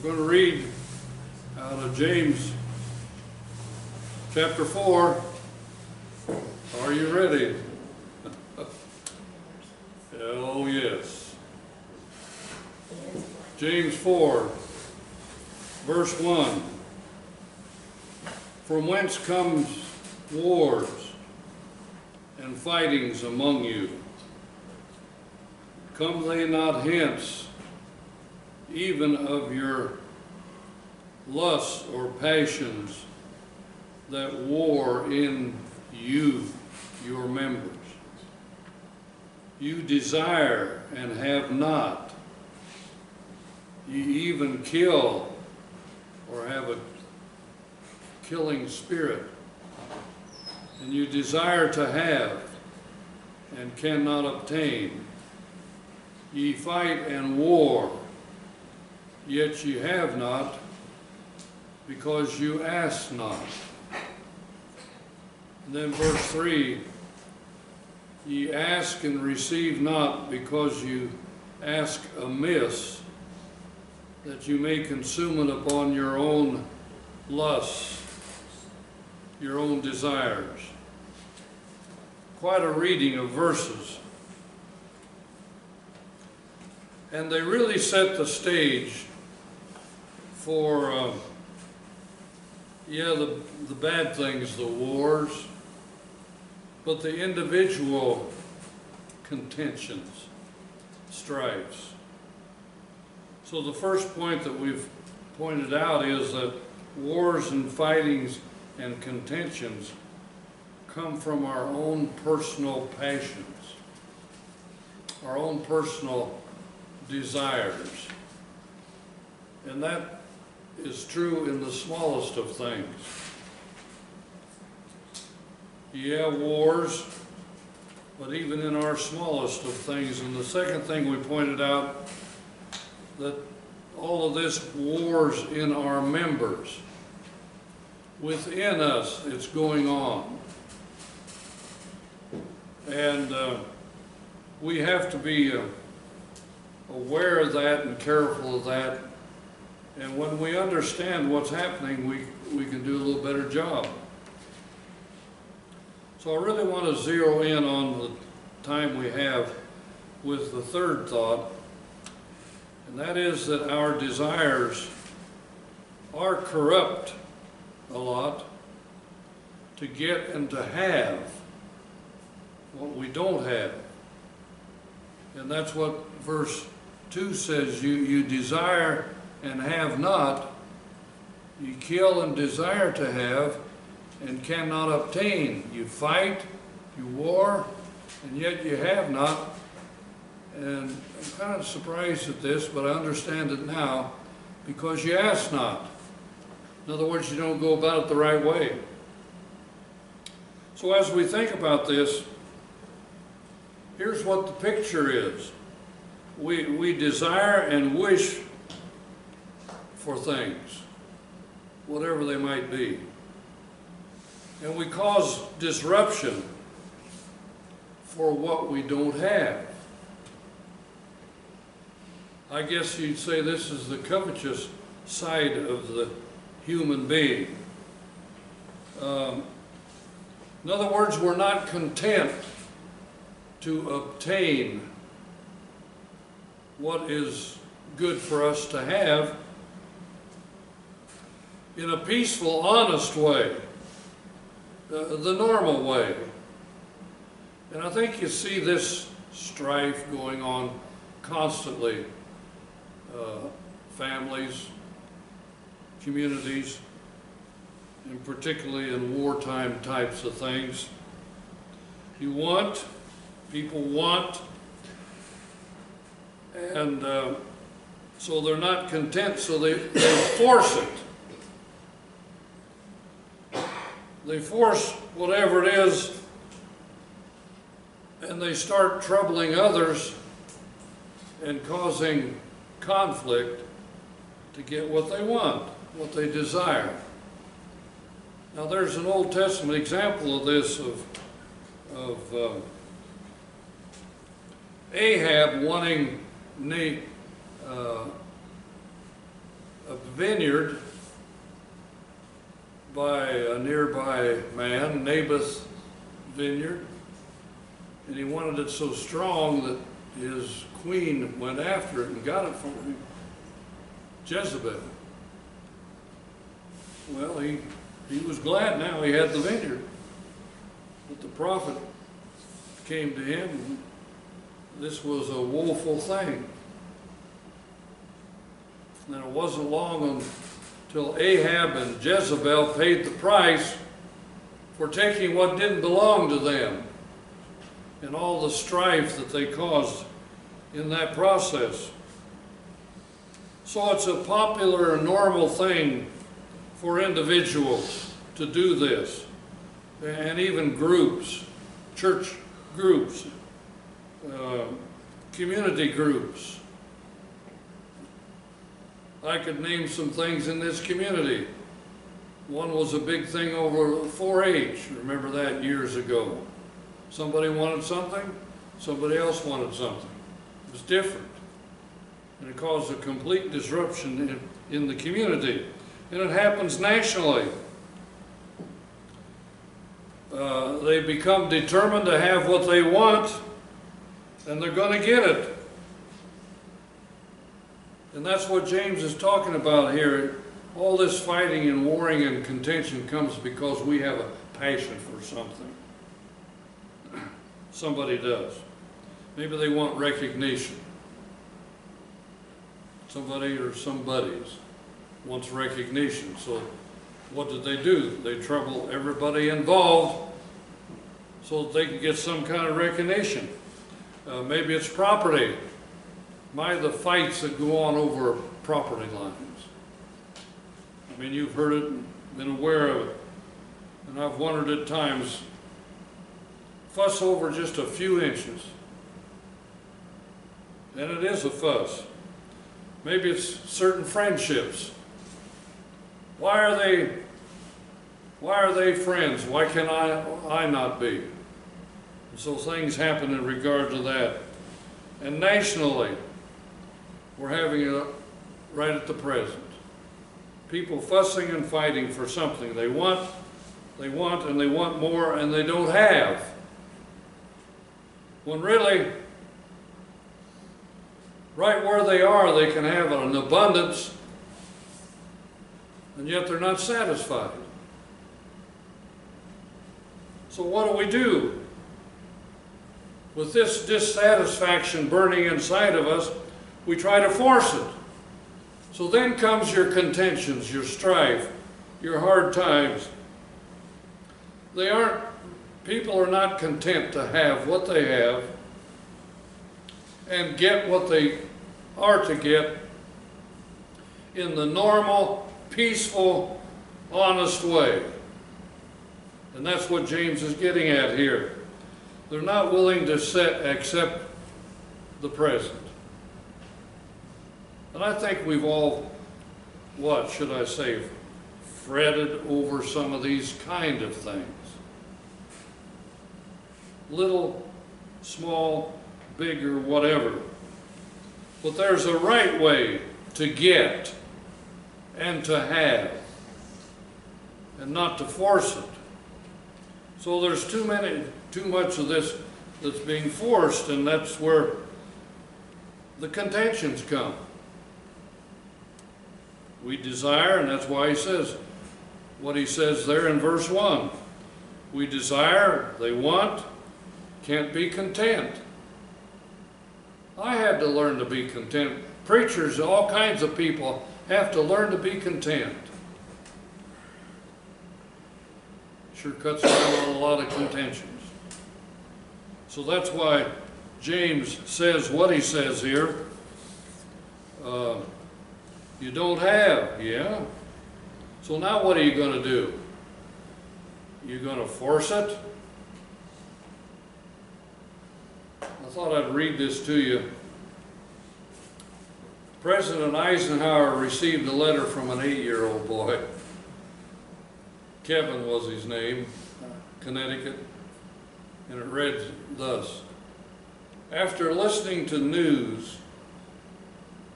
We're going to read out of James chapter 4. Are you ready? Oh, yes. James 4, verse 1. From whence comes wars and fightings among you? Come they not hence, even of your lusts or passions that war in you, your members? You desire and have not. You even kill or have a killing spirit. And you desire to have and cannot obtain. Ye fight and war, yet ye have not, because you ask not. And then verse 3, ye ask and receive not, because you ask amiss, that you may consume it upon your own lusts, your own desires. Quite a reading of verses. And they really set the stage for, the bad things, the wars, but the individual contentions, strifes. So the first point that we've pointed out is that wars and fightings and contentions come from our own personal passions, our own personal desires. And that is true in the smallest of things. Yeah, wars, but even in our smallest of things. And the second thing we pointed out, that all of this wars in our members. Within us, it's going on. And we have to be aware of that and careful of that. And when we understand what's happening, we can do a little better job. So I really want to zero in on the time we have with the third thought, and that is that our desires are corrupt a lot to get and to have what we don't have. And that's what verse 2 says, you desire and have not, you kill and desire to have and cannot obtain. You fight, you war, and yet you have not. And I'm kind of surprised at this, but I understand it now, because you ask not. In other words, you don't go about it the right way. So as we think about this, here's what the picture is. We desire and wish for things, whatever they might be. And we cause disruption for what we don't have. I guess you'd say this is the covetous side of the human being. In other words, we're not content to obtain what is good for us to have in a peaceful, honest way, the normal way. And I think you see this strife going on constantly. Families, communities, and particularly in wartime types of things. People want, and so they're not content, so they force it. They force whatever it is, and they start troubling others and causing conflict to get what they want, what they desire. Now there's an Old Testament example of this, of Ahab wanting a vineyard by a nearby man, Naboth's vineyard, and he wanted it so strong that his queen went after it and got it from him, Jezebel. Well, he was glad now he had the vineyard. But the prophet came to him, and this was a woeful thing. And it wasn't long until Ahab and Jezebel paid the price for taking what didn't belong to them and all the strife that they caused in that process. So it's a popular and normal thing for individuals to do this, and even groups, church groups, community groups. I could name some things in this community. One was a big thing over 4-H. Remember that years ago. Somebody wanted something, somebody else wanted something. It was different. And it caused a complete disruption in the community. And it happens nationally. They become determined to have what they want, and they're going to get it. And that's what James is talking about here. All this fighting and warring and contention comes because we have a passion for something. Somebody does. Maybe they want recognition. Somebody or somebody's wants recognition. So what did they do? They trouble everybody involved so that they can get some kind of recognition. Maybe it's property. The fights that go on over property lines. I mean, you've heard it and been aware of it. And I've wondered at times, fuss over just a few inches. And it is a fuss. Maybe it's certain friendships. Why are they friends? Why can I not be? And so things happen in regard to that. And nationally, we're having it right at the present. People fussing and fighting for something. They want, and they want more, and they don't have. When really, right where they are, they can have an abundance, and yet they're not satisfied. So what do we do? With this dissatisfaction burning inside of us, we try to force it. So then comes your contentions, your strife, your hard times. People are not content to have what they have and get what they are to get in the normal, peaceful, honest way. And that's what James is getting at here. They're not willing to accept the present. And I think we've all, fretted over some of these kind of things. Little, small, big, or whatever. But there's a right way to get and to have, and not to force it. So there's too much of this that's being forced, and that's where the contentions come. We desire, and that's why he says what he says there in verse 1. We desire, they want, can't be content. I had to learn to be content. Preachers, all kinds of people have to learn to be content. Sure cuts down on a lot of contentions. So that's why James says what he says here. You don't have, yeah? So now what are you going to do? You're going to force it? I thought I'd read this to you. President Eisenhower received a letter from an 8-year-old boy. Kevin was his name, Connecticut, and it read thus. After listening to news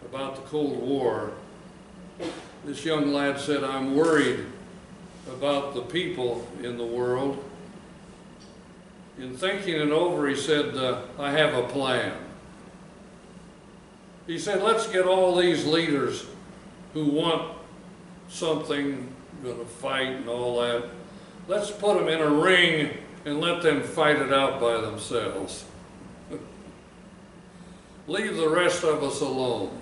about the Cold War, This young lad said, I'm worried about the people in the world. In thinking it over, he said, I have a plan. He said, let's get all these leaders who want something, going to fight and all that, let's put them in a ring and let them fight it out by themselves. Leave the rest of us alone.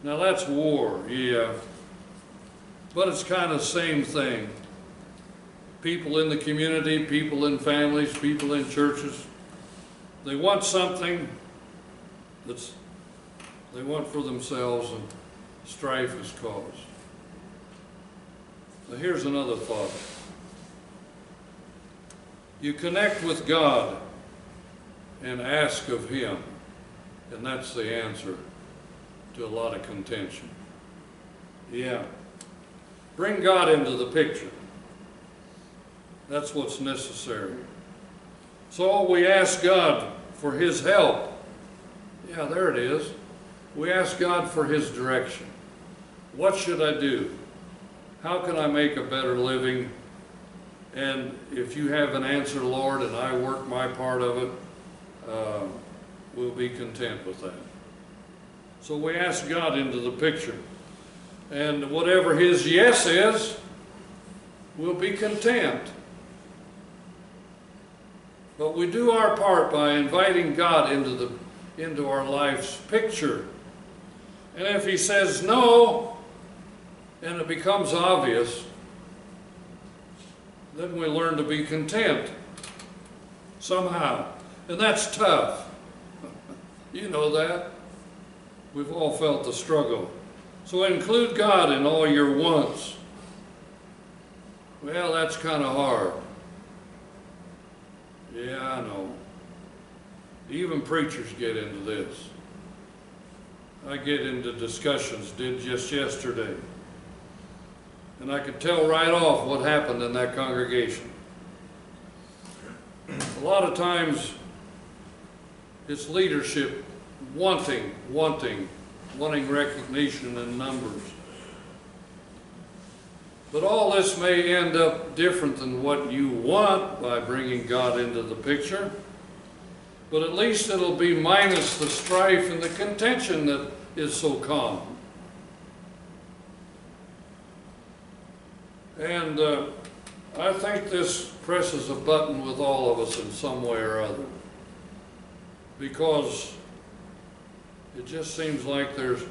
Now that's war, yeah. But it's kind of the same thing. People in the community, people in families, people in churches, they want something that's they want for themselves, and strife is caused. Now here's another thought. You connect with God and ask of Him, and that's the answer to a lot of contention. Yeah. Bring God into the picture. That's what's necessary. So we ask God for His help. Yeah, there it is. We ask God for His direction. What should I do? How can I make a better living? And if you have an answer, Lord, and I work my part of it, we'll be content with that. So we ask God into the picture. And whatever His yes is, we'll be content. But we do our part by inviting God into our life's picture. And if He says no, and it becomes obvious, then we learn to be content somehow. And that's tough. You know that. We've all felt the struggle. So include God in all your wants. Well, that's kind of hard. Yeah, I know. Even preachers get into this. I get into discussions, did just yesterday. And I could tell right off what happened in that congregation. A lot of times, it's leadership wanting recognition in numbers. But all this may end up different than what you want by bringing God into the picture. But at least it'll be minus the strife and the contention that is so common. And I think this presses a button with all of us in some way or other. Because it just seems like there's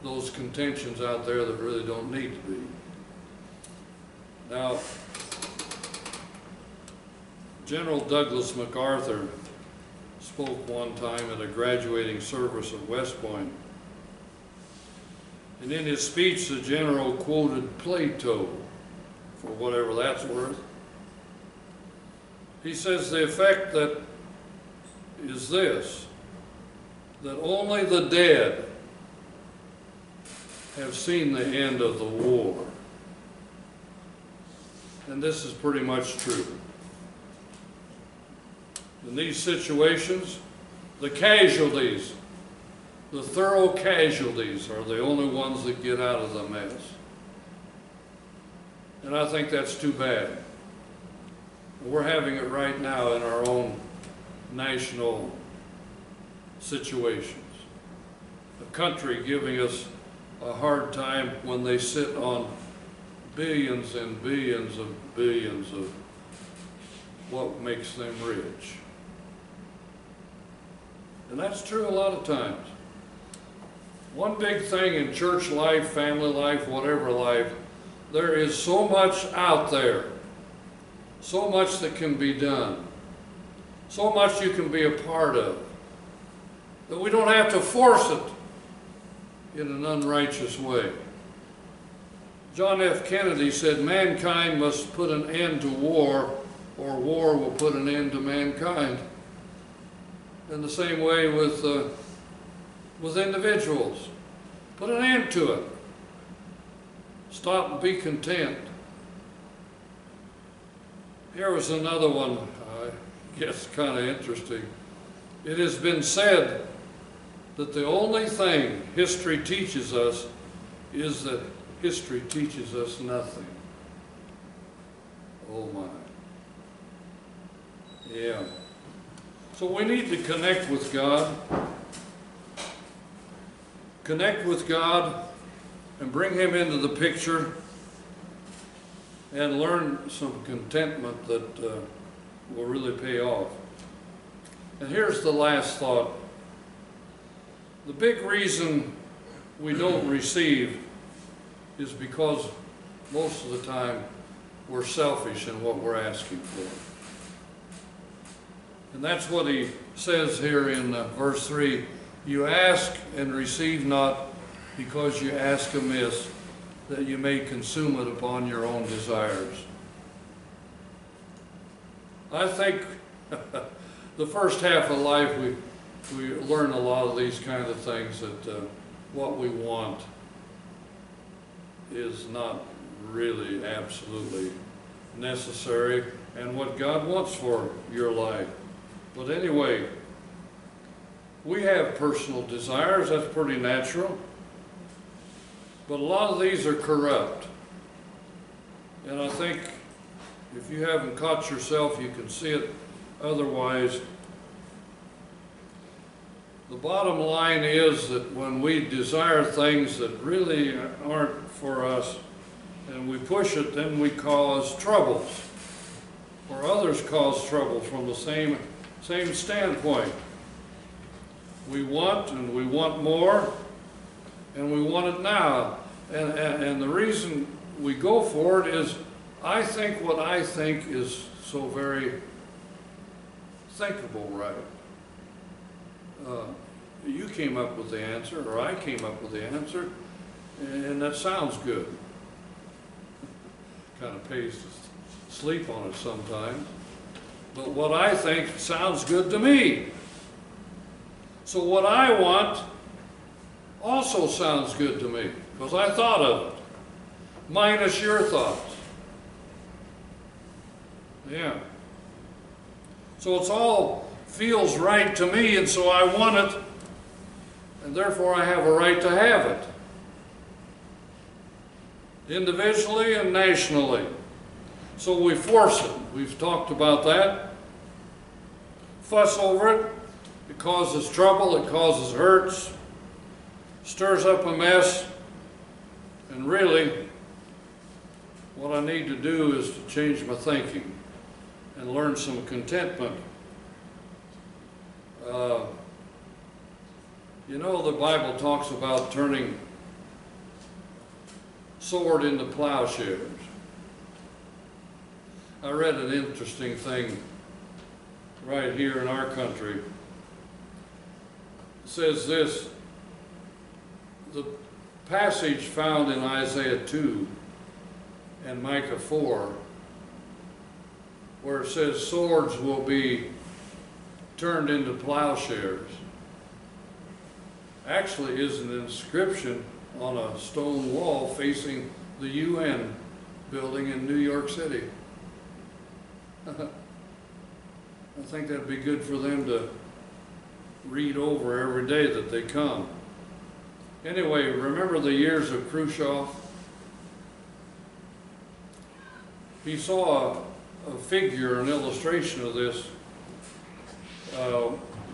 those contentions out there that really don't need to be. Now, General Douglas MacArthur spoke one time at a graduating service at West Point. And in his speech, the general quoted Plato, for whatever that's worth. He says the effect that is this, that only the dead have seen the end of the war. And this is pretty much true. In these situations, the casualties, the thorough casualties, are the only ones that get out of the mess. And I think that's too bad. We're having it right now in our own national situations. A country giving us a hard time when they sit on billions and billions of what makes them rich. And that's true a lot of times. One big thing in church life, family life, whatever life, there is so much out there, so much that can be done, so much you can be a part of, that we don't have to force it in an unrighteous way. John F. Kennedy said, mankind must put an end to war, or war will put an end to mankind. In the same way with individuals. Put an end to it. Stop and be content. Here was another one, I guess kind of interesting. It has been said that the only thing history teaches us is that history teaches us nothing. Oh my. Yeah. So we need to connect with God. Connect with God and bring Him into the picture and learn some contentment that will really pay off. And here's the last thought. The big reason we don't receive is because most of the time we're selfish in what we're asking for. And that's what he says here in verse 3. You ask and receive not because you ask amiss, that you may consume it upon your own desires. I think the first half of life we learn a lot of these kind of things, that what we want is not really absolutely necessary, and what God wants for your life. But anyway, we have personal desires, that's pretty natural. But a lot of these are corrupt. And I think if you haven't caught yourself, you can see it otherwise. The bottom line is that when we desire things that really aren't for us, and we push it, then we cause troubles. Or others cause trouble from the same standpoint. We want, and we want more, and we want it now. And the reason we go for it is, I think what I think is so very thinkable, right? You came up with the answer, or I came up with the answer, and that sounds good. Kind of pays to sleep on it sometimes. But what I think sounds good to me. So what I want also sounds good to me, because I thought of it, minus your thoughts. Yeah. So it's all feels right to me, and so I want it, and therefore I have a right to have it. Individually and nationally. So we force it. We've talked about that. Fuss over it. It causes trouble, it causes hurts, stirs up a mess, and really what I need to do is to change my thinking and learn some contentment. You know, the Bible talks about turning sword into plowshares. I read an interesting thing right here in our country. It says this, the passage found in Isaiah 2 and Micah 4, where it says swords will be turned into plowshares, actually is an inscription on a stone wall facing the UN building in New York City. I think that'd be good for them to read over every day that they come. Anyway, remember the years of Khrushchev? He saw a figure, an illustration of this,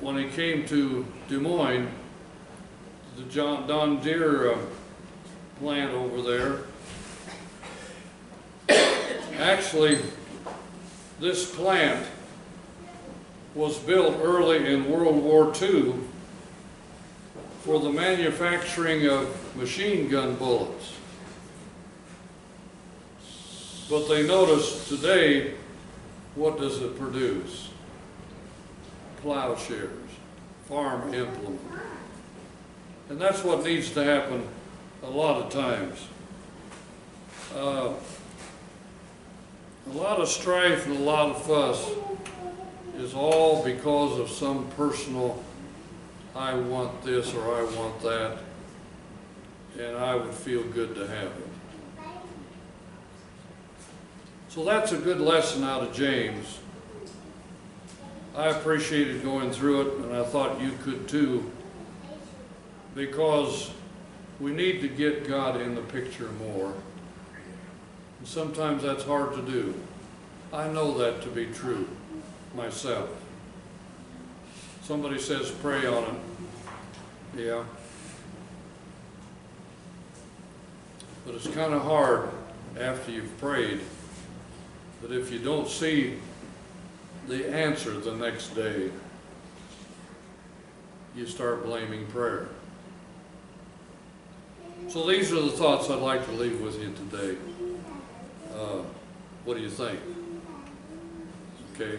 when he came to Des Moines, the John Deere plant over there. Actually, this plant was built early in World War II for the manufacturing of machine gun bullets. But they noticed today, what does it produce? Plowshares, farm implement. And that's what needs to happen a lot of times. A lot of strife and a lot of fuss is all because of some personal, I want this or I want that, and I would feel good to have it. So that's a good lesson out of James. I appreciated going through it, and I thought you could too, because we need to get God in the picture more. And sometimes that's hard to do. I know that to be true myself. Somebody says pray on it. Yeah. But it's kind of hard after you've prayed that if you don't see the answer the next day, you start blaming prayer. So these are the thoughts I'd like to leave with you today. What do you think? Okay.